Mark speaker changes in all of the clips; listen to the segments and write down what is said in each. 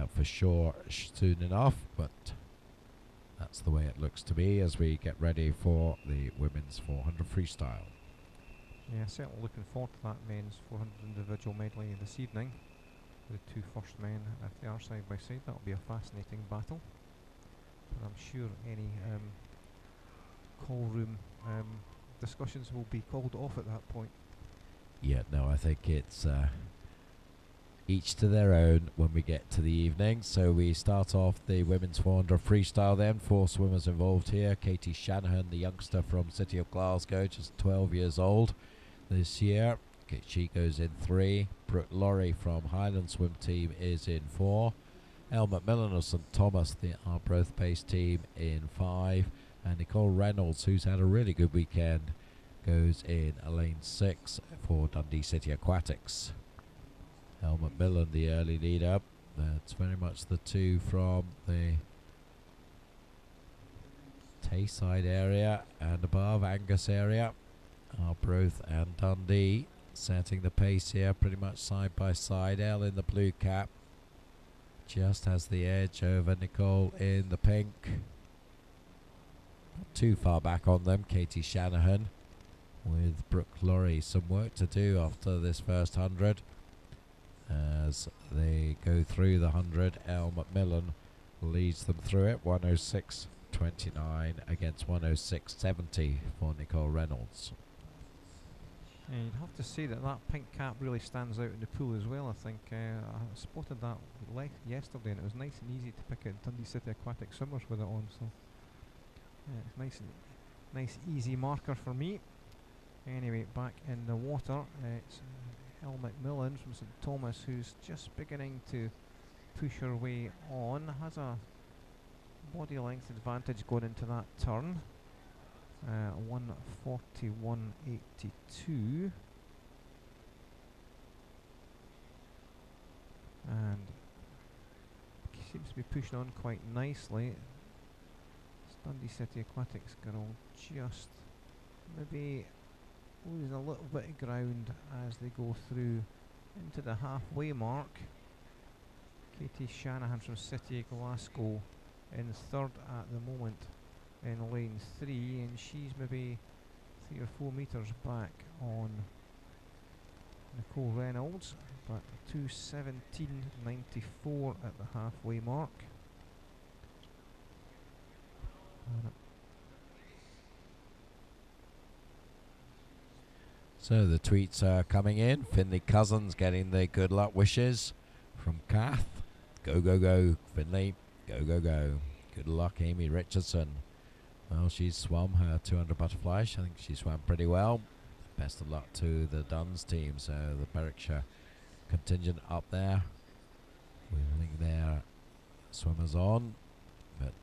Speaker 1: out for sure soon enough, but that's the way it looks to be as we get ready for the women's 400 freestyle.
Speaker 2: Yeah, certainly looking forward to that men's 400 individual medley this evening. The two first men, if they are side by side, that'll be a fascinating battle. But I'm sure any call room discussions will be called off at that point.
Speaker 1: Yeah, no, I think it's each to their own when we get to the evening. So we start off the women's 400 freestyle then. 4 swimmers involved here. Katie Shanahan, the youngster from City of Glasgow, just 12 years old this year. Okay, she goes in 3. Brooke Laurie from Highland Swim Team is in 4. Elle McMillan of St Thomas, the Arbroath-based team, in 5. And Nicole Reynolds, who's had a really good weekend, goes in lane 6 for Dundee City Aquatics. Elle McMillan, the early leader. That's very much the two from the Tayside area and above, Angus area. Arbroath and Dundee setting the pace here pretty much side by side. Elle in the blue cap just has the edge over Nicole in the pink. Not too far back on them. Katie Shanahan with Brooke Laurie. Some work to do after this first 100 as they go through the 100. Elle McMillan leads them through it. 106.29 against 106.70 for Nicole Reynolds.
Speaker 2: And you'd have to say that that pink cap really stands out in the pool as well. I think I spotted that yesterday, and it was nice and easy to pick out Dundee City Aquatic swimmers with it on. So yeah, it's nice easy marker for me. Anyway, back in the water, it's Elle McMillan from St Thomas, who's just beginning to push her way on. Has a body length advantage going into that turn. 141.82, and seems to be pushing on quite nicely. Dundee City Aquatics girl just maybe losing a little bit of ground as they go through into the halfway mark. Katie Shanahan from City of Glasgow in 3rd at the moment in lane 3, and she's maybe 3 or 4 metres back on Nicole Reynolds, but 2:17.94 at the halfway mark.
Speaker 1: So the tweets are coming in. Finley Cousins getting the good luck wishes from Kath. Go, go, go, Finley. Go, go, go. Good luck, Amy Richardson. Well, she's swum her 200 butterfly. I think she swam pretty well. Best of luck to the Duns team. So the Berwickshire contingent up there, wheeling their swimmers on. But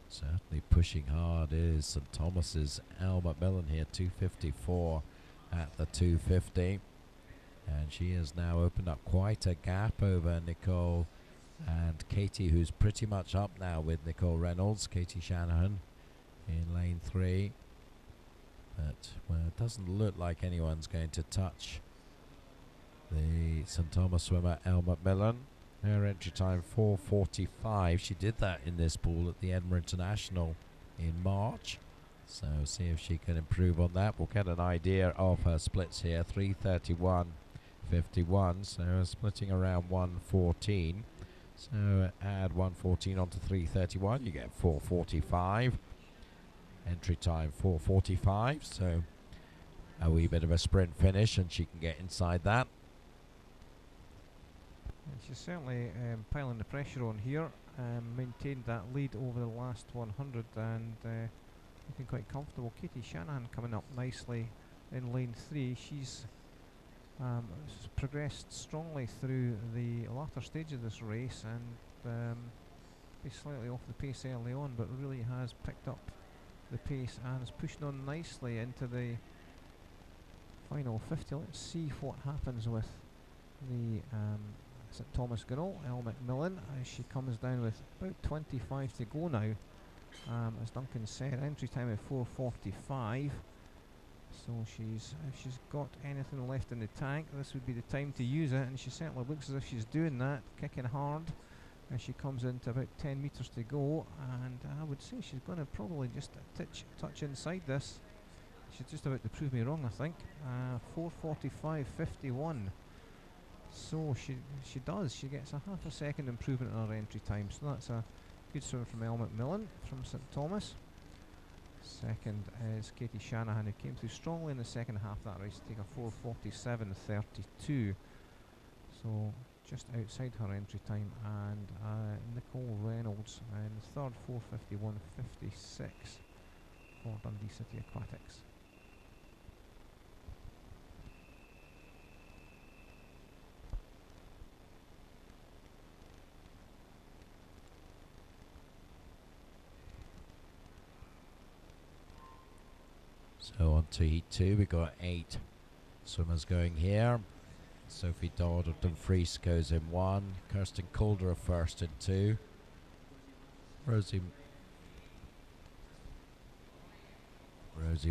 Speaker 1: certainly pushing hard is St Thomas's Elle McMillan here, 2:54 at the 2:50. And she has now opened up quite a gap over Nicole and Katie, who's pretty much up now with Nicole Reynolds. Katie Shanahan in lane 3, but well, it doesn't look like anyone's going to touch the St Thomas swimmer Elle McMillan. Her entry time 4:45. She did that in this pool at the Edinburgh International in March, so see if she can improve on that. We'll get an idea of her splits here. 3:31.51, so splitting around 1:14. So add 1:14 onto 3:31, you get 4:45. Entry time 4:45, so a wee bit of a sprint finish, and she can get inside that.
Speaker 2: And she's certainly piling the pressure on here. Maintained that lead over the last 100 and looking quite comfortable. Katie Shanahan coming up nicely in lane 3. She's progressed strongly through the latter stage of this race and be slightly off the pace early on, but really has picked up the pace and is pushing on nicely into the final 50. Let's see what happens with the St Thomas girl, Elle McMillan, as she comes down with about 25 to go now. As Duncan said, entry time of 4:45. So if she's got anything left in the tank, this would be the time to use it, and she certainly looks as if she's doing that, kicking hard. as she comes into about 10 metres to go, and I would say she's going to probably just touch inside this. She's just about to prove me wrong, I think. 4:45.51. So she does. She gets a half a second improvement in her entry time. So that's a good swim from Elle McMillan from St Thomas. Second is Katie Shanahan, who came through strongly in the second half of that race to take a 4:47.32. So just outside her entry time. And Nicole Reynolds in the third, 4:51.56 for Dundee City Aquatics.
Speaker 1: So on to Heat 2, we got 8 swimmers going here. Sophie Dodd of Dumfries goes in 1. Kirsten Calder first in 2. Rosie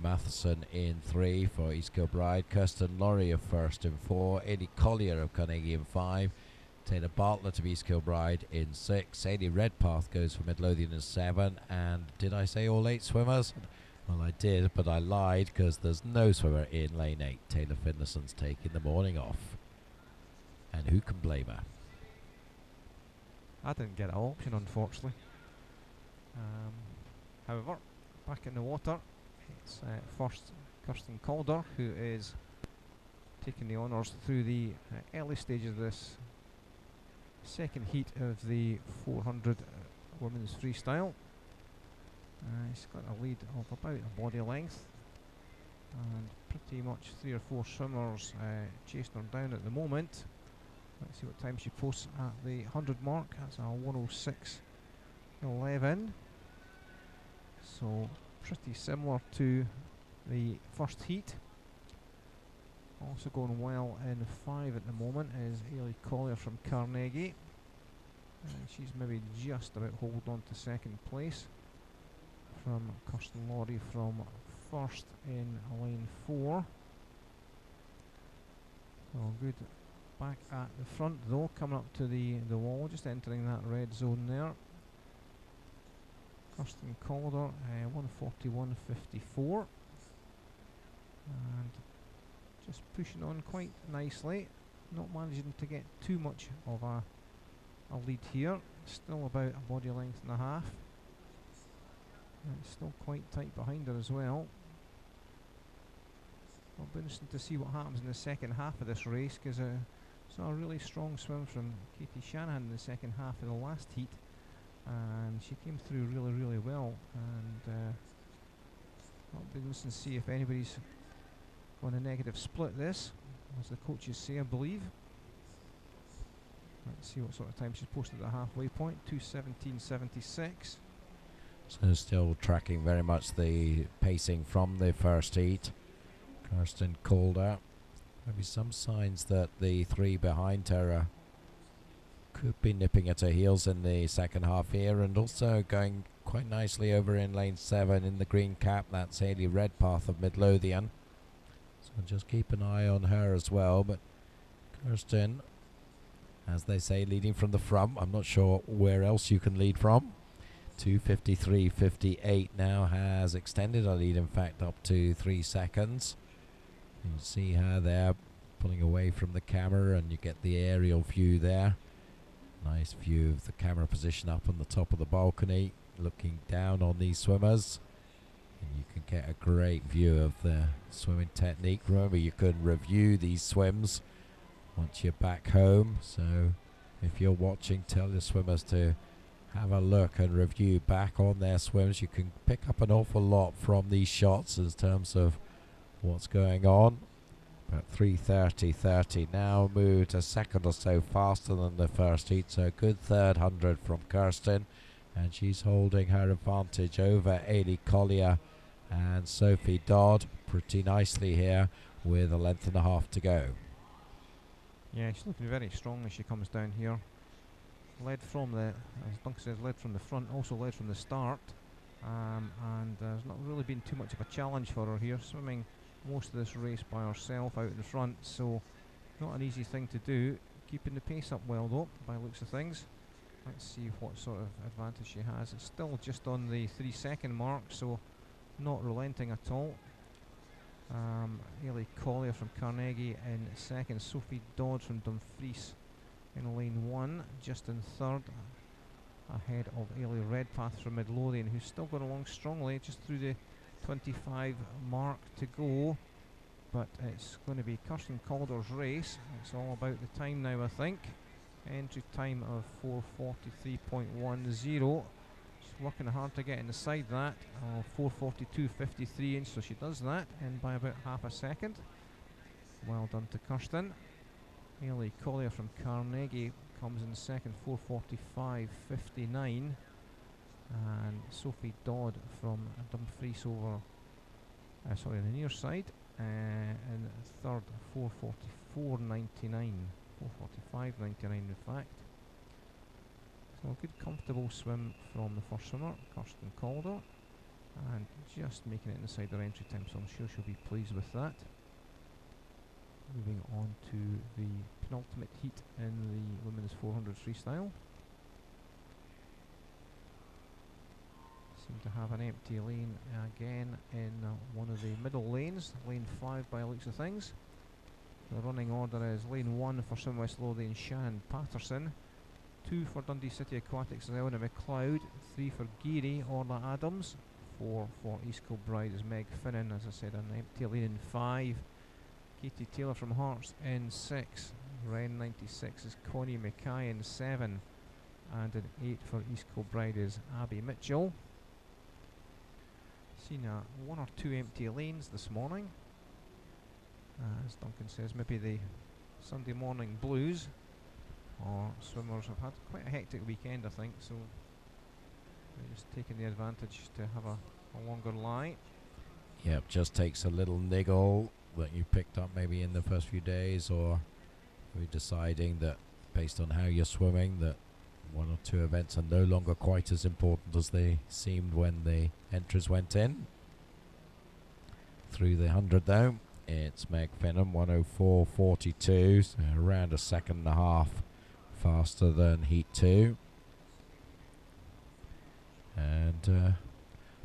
Speaker 1: Matheson in 3 for East Kilbride. Kirsten Laurie of first in 4. Eddie Collier of Carnegie in 5. Taylor Bartlett of East Kilbride in 6. Sadie Redpath goes for Midlothian in 7. And did I say all 8 swimmers? Well, I did, but I lied because there's no swimmer in lane 8. Taylor Finlayson's taking the morning off. And who can blame her?
Speaker 2: I didn't get an option, unfortunately. However, back in the water, it's first Kirsten Calder, who is taking the honours through the early stages of this second heat of the 400 women's freestyle. She's got a lead of about a body length, and pretty much 3 or 4 swimmers chasing her down at the moment. Let's see what time she posts at the 100 mark. That's a 1:06.11. So pretty similar to the first heat. Also going well in 5 at the moment is Ailey Collier from Carnegie. She's maybe just about holding on to second place from Kirsten Laurie from first in lane 4. So good back at the front though, coming up to the wall, just entering that red zone there. Kirsten Calder, 1:41.54, and just pushing on quite nicely, not managing to get too much of a lead here, still about a body length and a half. It's still quite tight behind her as well. It'll be interesting to see what happens in the second half of this race, because saw a really strong swim from Katie Shanahan in the second half of the last heat, and she came through really well. And it'll be interesting to see if anybody's going to negative split this, as the coaches say, I believe. Let's see what sort of time she's posted at the halfway point. 2:17.76.
Speaker 1: So still tracking very much the pacing from the first heat. Kirsten Calder. Maybe some signs that the 3 behind her could be nipping at her heels in the second half here, and also going quite nicely over in lane 7 in the green cap. That's Hayley Redpath of Midlothian. So just keep an eye on her as well. But Kirsten, as they say, leading from the front. I'm not sure where else you can lead from. 2:53.58 now has extended our lead, in fact, up to 3 seconds. You can see her there pulling away from the camera, and you get the aerial view there. Nice view of the camera position up on the top of the balcony, looking down on these swimmers. And you can get a great view of the swimming technique. Remember, you can review these swims once you're back home. So if you're watching, tell your swimmers to have a look and review back on their swims. You can pick up an awful lot from these shots in terms of what's going on. About 3:30.30 now, moved a second or so faster than the first heat, so a good third 100 from Kirsten, and she's holding her advantage over Ailey Collier and Sophie Dodd pretty nicely here with a length and a half to go.
Speaker 2: Yeah, she's looking very strong as she comes down here. Led from the, as Duncan says, led from the front, also led from the start, and there's not really been too much of a challenge for her here, swimming most of this race by herself out in front, so not an easy thing to do. Keeping the pace up well though, by looks of things. Let's see what sort of advantage she has. It's still just on the 3-second mark, so not relenting at all. Ailey Collier from Carnegie in second. Sophie Dodd from Dumfries in lane 1. Just in third, ahead of Ailey Redpath from Midlothian, who's still going along strongly, just through the 25 mark to go. But it's going to be Kirsten Calder's race. It's all about the time now, I think. Entry time of 4:43.10. She's working hard to get inside that. 4:42.53, so she does that in by about half a second. Well done to Kirsten. Ailey Collier from Carnegie comes in second, 4:45.59. And Sophie Dodd from Dumfries over, sorry, the near side, in third, 4:44.99. 4:45.99 in fact. So a good comfortable swim from the first swimmer, Kirsten Calder, and just making it inside her entry time, so I'm sure she'll be pleased with that. Moving on to the penultimate heat in the women's 400 freestyle. Seem to have an empty lane again in one of the middle lanes, lane 5 by the looks of things. The running order is lane 1 for Swim West Lothian, Shannon Patterson. 2 for Dundee City Aquatics, Eleanor McLeod. 3 for Geary, Orla Adams. 4 for East Kilbride is Meg Finnan, as I said, an empty lane in 5. Katie Taylor from Hearts in 6. Ren 96 is Connie Mackay in 7. And in 8 for East Kilbride is Abby Mitchell. Seen 1 or 2 empty lanes this morning. As Duncan says, maybe the Sunday morning blues, or swimmers have had quite a hectic weekend, I think, so they're just taking the advantage to have a longer lie.
Speaker 1: Yep, just takes a little niggle that you picked up maybe in the first few days, or we're deciding that based on how you're swimming that 1 or 2 events are no longer quite as important as they seemed when the entries went in. Through the 100 though, it's Meg Finnan, 1:04.42, so around a second and a half faster than Heat 2. And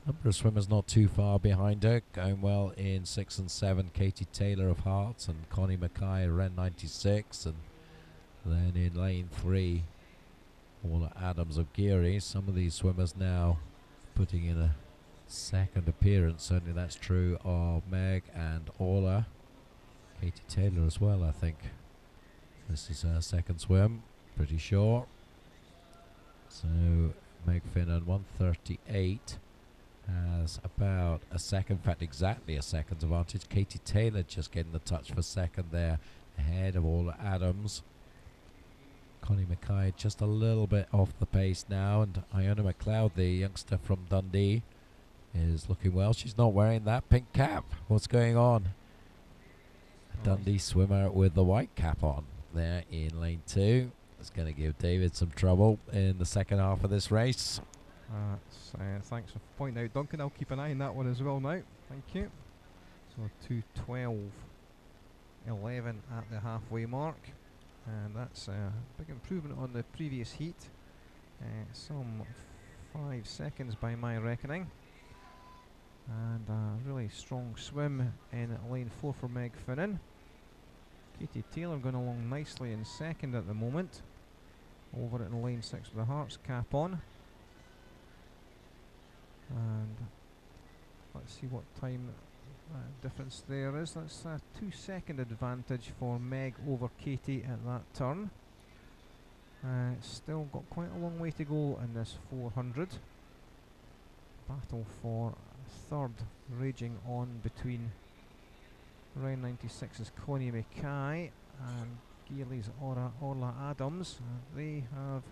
Speaker 1: number of swimmers not too far behind her, going well in 6 and 7, Katie Taylor of Hearts and Connie Mackay, Ren 96, and then in lane 3, Orla Adams of Geary. Some of these swimmers now putting in a second appearance, certainly that's true of Meg and Orla. Katie Taylor as well, I think. This is her second swim, pretty sure. So Meg Finnan 1:38 has about a second, in fact exactly a second's advantage. Katie Taylor just getting the touch for second there, ahead of Orla Adams. Connie Mackay just a little bit off the pace now, and Iona McLeod, the youngster from Dundee, is looking well. She's not wearing that pink cap. What's going on? Dundee swimmer with the white cap on there in lane 2. It's going to give David some trouble in the second half of this race.
Speaker 2: Thanks for pointing out, Duncan. I'll keep an eye on that one as well now. Thank you. So 2:12.11 at the halfway mark, and that's a big improvement on the previous heat. Some 5 seconds by my reckoning. And a really strong swim in lane 4 for Meg Finnan. Katie Taylor going along nicely in second at the moment. Over it in lane 6 with the Hearts cap on. And let's see what time difference there is. That's a 2-second advantage for Meg over Katie at that turn. Still got quite a long way to go in this 400. Battle for third raging on between Ren 96's Connie Mackay and Geely's Orla Adams. They have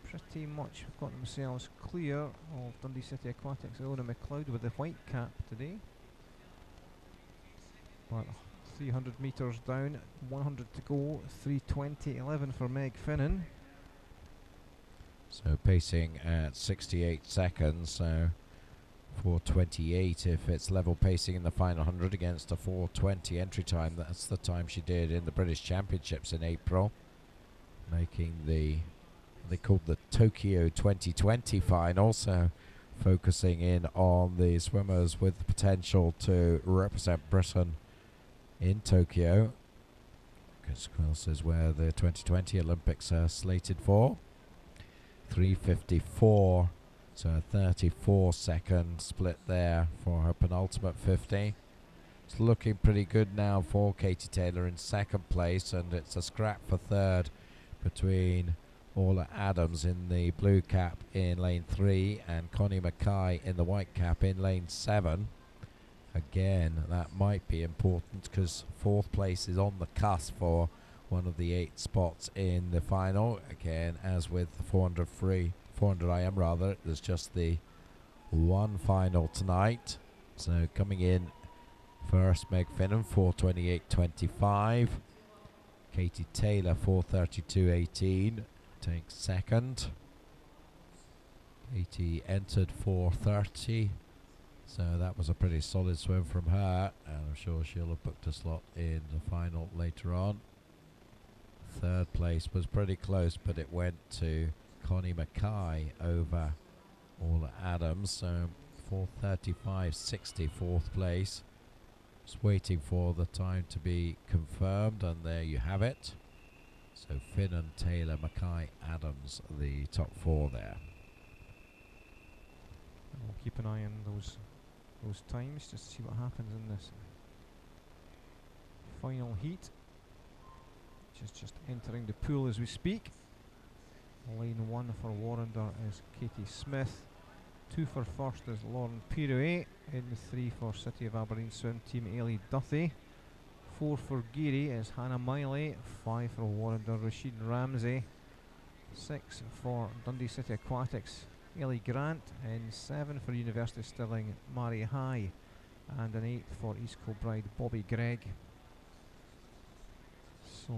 Speaker 2: pretty much got themselves clear of Dundee City Aquatics' Eleanor McLeod with the white cap today. But 300 metres down, 100 to go, 3:20.11 for Meg Finnan.
Speaker 1: So pacing at 68 seconds, so 4:28 if it's level pacing in the final 100 against a 4:20 entry time. That's the time she did in the British Championships in April, making the they called the Tokyo 2020 final, so focusing in on the swimmers with the potential to represent Britain in Tokyo, because of course is where the 2020 Olympics are slated for. 3:54, so a 34-second split there for her penultimate 50. It's looking pretty good now for Katie Taylor in second place, and it's a scrap for third between Orla Adams in the blue cap in lane 3 and Connie Mackay in the white cap in lane 7. Again, that might be important because fourth place is on the cusp for one of the 8 spots in the final. Again, as with the 400 IM rather, there's just the one final tonight. So coming in first, Meg Finnan 4:28.25. Katie Taylor 4:32.18 takes second. Katie entered 4:30, so that was a pretty solid swim from her, and I'm sure she'll have booked a slot in the final later on. Third place was pretty close, but it went to Connie Mackay over Orla Adams, so 4:35.60 fourth place. Just waiting for the time to be confirmed, and there you have it. So Finnan, Taylor, Mackay, Adams, the top 4 there.
Speaker 2: And we'll keep an eye on those times just to see what happens in this final heat, which is just entering the pool as we speak. Lane 1 for Warrender is Katie Smith. 2 for first is Lauren Pirouet. In 3 for City of Aberdeen swim team Ailey Duthie. 4 for Geary is Hannah Miley. 5 for Warrender Rasheen Ramsey. 6 for Dundee City Aquatics Ellie Grant. And 7 for University of Stirling Mary High. And an 8 for East Kilbride Bobby Gregg. So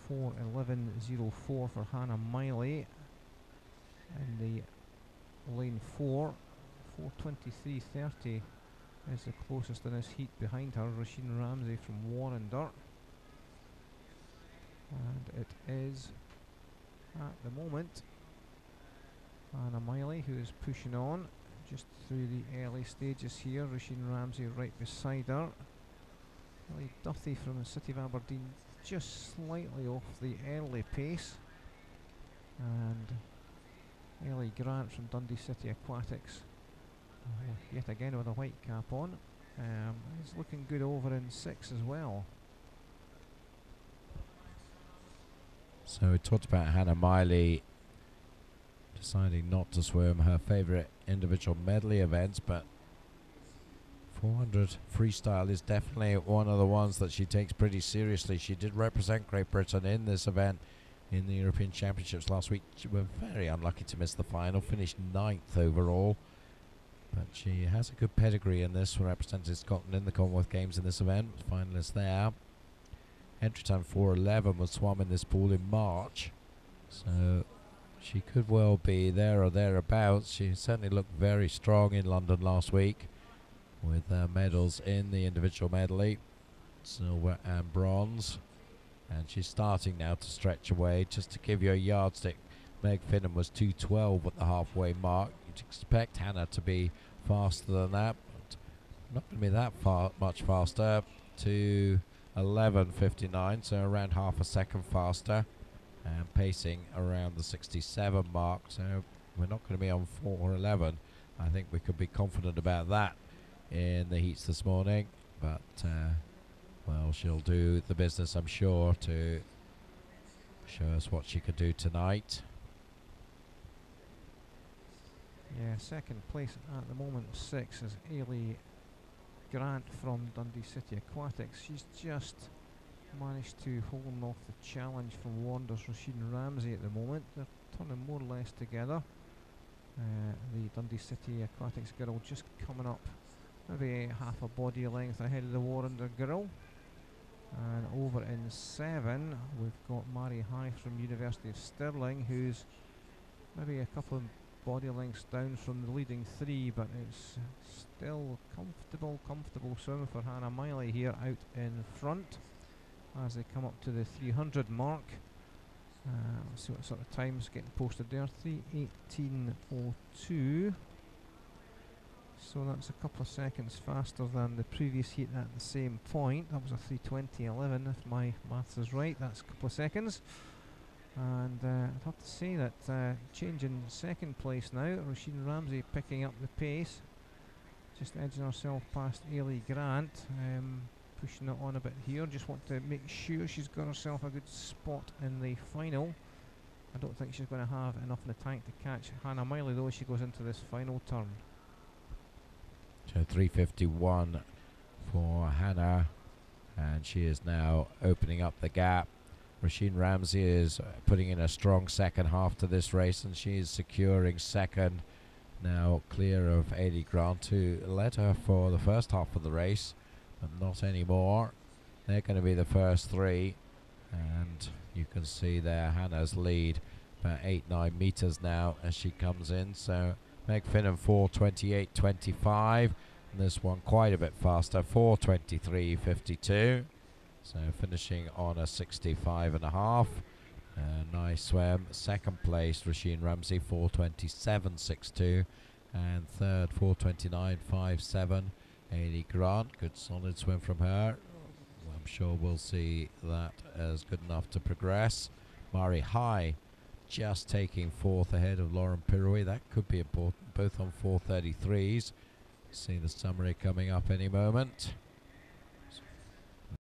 Speaker 2: 4:11.04 for Hannah Miley. And the lane 4, 4:23.30 is the closest in this heat behind her, Rasheen Ramsey from Warrender. And it is, at the moment, Hannah Miley who is pushing on just through the early stages here. Rasheen Ramsey right beside her. Ellie Duthie from the City of Aberdeen just slightly off the early pace. And Ellie Grant from Dundee City Aquatics, yet again with a white cap on, is looking good over in 6 as well.
Speaker 1: So we talked about Hannah Miley deciding not to swim her favourite individual medley events, but 400 freestyle is definitely one of the ones that she takes pretty seriously. She did represent Great Britain in this event in the European Championships last week. She was very unlucky to miss the final, finished 9th overall, but she has a good pedigree in this, represented Scotland in the Commonwealth Games in this event, finalist there. Entry time 4:11 was swum in this pool in March, so she could well be there or thereabouts. She certainly looked very strong in London last week with medals in the individual medley, silver and bronze. And she's starting now to stretch away. Just to give you a yardstick, Meg Finnan was 2:12 at the halfway mark. You'd expect Hannah to be faster than that, but not going to be that much faster. 2:11.59, so around half a second faster, and pacing around the 67 mark. So we're not going to be on 4:11. I think we could be confident about that in the heats this morning, but well, she'll do the business, I'm sure, to show us what she could do tonight.
Speaker 2: Yeah, second place at the moment, 6, is Ailey Grant from Dundee City Aquatics. She's just managed to hold off the challenge from Warrender's Rasheen Ramsey at the moment. They're turning more or less together. The Dundee City Aquatics girl just coming up maybe half a body length ahead of the Warrender girl. And over in 7 we've got Mary High from University of Stirling, who's maybe a couple of body lengths down from the leading 3, but it's still comfortable swim for Hannah Miley here out in front as they come up to the 300 mark. Let's see what sort of times getting posted there. 3:18:02. So that's a couple of seconds faster than the previous heat at the same point. That was a 3:20:11 if my maths is right. That's a couple of seconds. And I'd have to say that change in second place now. Roisin Ramsey picking up the pace. Just edging herself past Ailey Grant. Pushing it on a bit here. Just want to make sure she's got herself a good spot in the final. I don't think she's going to have enough in the tank to catch Hannah Miley though as she goes into this final turn.
Speaker 1: So 3:51 for Hannah, and she is now opening up the gap. Roisin Ramsey is putting in a strong second half to this race, and she is securing second, now clear of Ailey Grant, who led her for the first half of the race, but not anymore. They're going to be the first three, and you can see there Hannah's lead about 8-9 meters now as she comes in. So Meg Finnan 4:28:25, and this one quite a bit faster, 4:23:52. So finishing on a 65.5. Nice swim. Second place Roisin Ramsey 4:27:62, and third 4:29:57 Ailey Grant. Good solid swim from her. I'm sure we'll see that as good enough to progress. Mari High just taking fourth ahead of Lauren Pirouet. That could be important, both on 4:33s. See the summary coming up any moment.